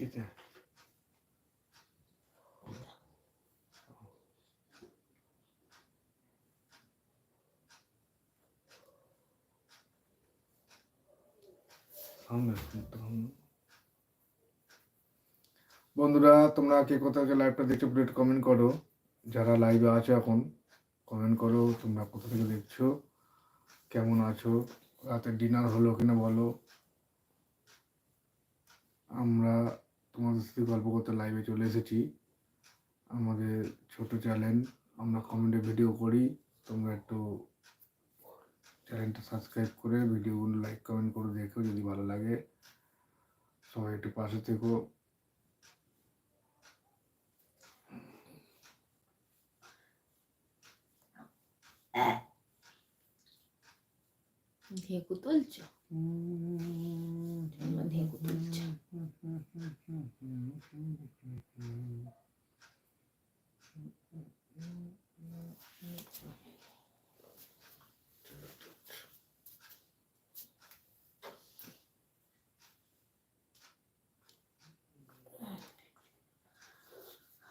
কিটা বন্ধুরা, তোমরা কে কোথা থেকে লাইভটা দেখছো প্লিজ কমেন্ট করো। যারা লাইভে আছো এখন কমেন্ট করো, তোমরা কোথা থেকে দেখছো, কেমন আছো, রাতে ডিনার হলো কিনা বলো। আমরা তোমাদের সাথে গল্প করতে লাইভে চলে এসেছি। আমাদের ছোট চ্যানেল, আমরা কমেন্টে ভিডিও করি। তোমরা একটু চ্যানেলটা সাবস্ক্রাইব করে ভিডিওগুলো লাইক কমেন্ট করে দেখো, যদি ভালো লাগে সবাই একটু পাশে থেকো। ঢেকু তুলছো? ঢেকু তুলছো?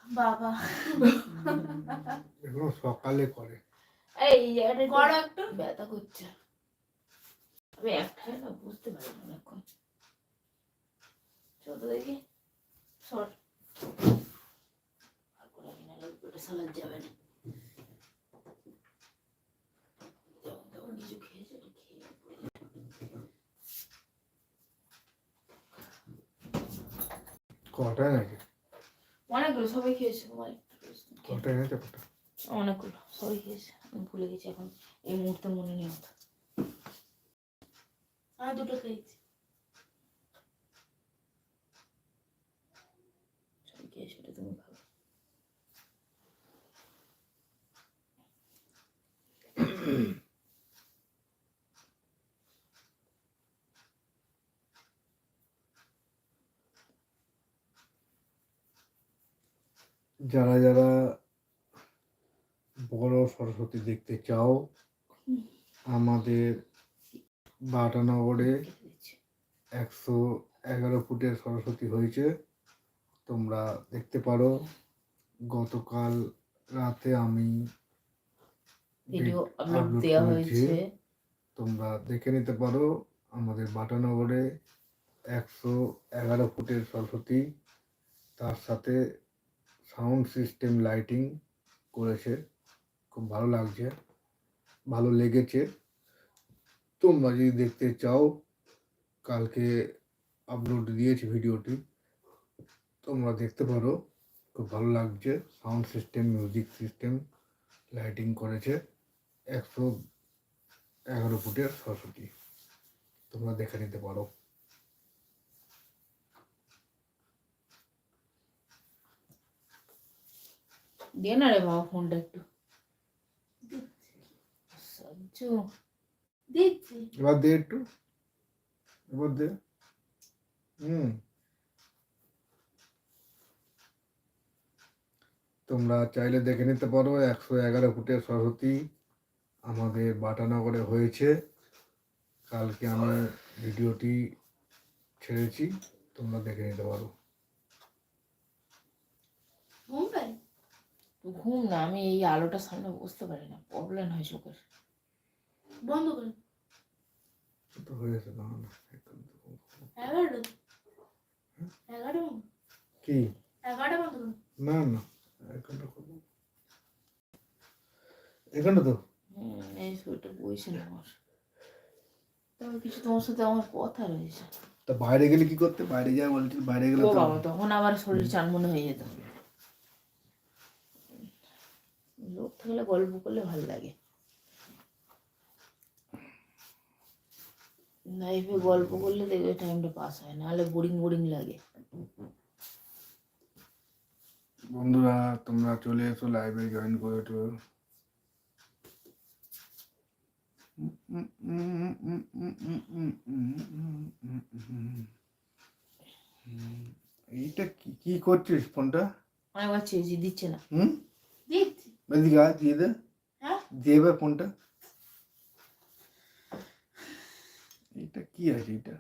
বাবা এগুলো সকালে করে। এই জায়গাটা একটু ব্যথা করছে। আমি একটাই না বুঝতে পারি না এখন। ছোট দেখি সর আর করে আমি না লোকটা সালাদ যাবে না। যেমন কিছু খেয়েছে কটায় নাকি? অনেকগুলো সবাই খেয়েছে। কটায় এনেছে? অনেকগুলো সবাই খেয়েছে, আমি ভুলে গেছি এখন এই মুহূর্তে মনে নেই। আর দুটো খেয়েছি। সেটা তুমি খাবে। যারা যারা বড় সরস্বতী দেখতে চাও, আমাদের বাটানগরে 111 ফুটের সরস্বতী হয়েছে, তোমরা দেখতে পারো। গতকাল রাতে আমি ভিডিও আপলোড দেওয়া হয়েছে, তোমরা দেখে নিতে পারো। আমাদের বাটানগরে 111 ফুটের সরস্বতী, তার সাথে সাউন্ড সিস্টেম লাইটিং করেছে, খুব ভালো লাগছে, ভালো লেগেছে। তোমরা যদি দেখতে চাও, কালকে আপলোড দিয়েছি ভিডিওটি, তোমরা দেখতে পারো, খুব ভালো লাগছে। Sound system, music system lighting করেছে। 111 ফুটের সরস্বতী, তোমরা দেখে নিতে পারো। দে না রে বাবা ফোনটা একটু। এবার দে একটু, এবার দে। তোমরা চাইলে দেখে নিতে পারো। 111 ফুটের সরস্বতী আমাদের বাটানগরে হয়েছে। কালকে আমি ভিডিওটি ছেড়েছি, তোমরা দেখে নিতে পারো। ঘুম না, আমি এই আলোটার সামনে বুঝতে পারি না, প্রবলেম হয় চোখের। বন্ধ করে তো হয়েছে না? 11 কি 11 বন্ধ করো। না না, এখানটা তো এই শরীরটা বইছে না আমার। তবে কিছু তোমার সাথে আমার কথা রয়েছে। তা বাইরে গেলে কি করতে? বাইরে যাওয়া বলছি, বাইরে গেলে ও বাবা, তখন আবার শরীর চানমনে হয়ে যেত। লোক থাকলে গল্প করলে ভালো লাগে, লাইফে গল্প করলে দেখবে টাইমটা পাস হয়, নাহলে বোরিং বোরিং লাগে। বন্ধুরা, তোমরা চলে এসো, লাইভে জয়েন করে তো। এইটা কি করছিস ফোনটা? অনেকবার চেয়েছি, দিচ্ছে না। দিচ্ছি, দিয়ে দে, দিয়ে ফোনটা। এটা কি আছে এটা?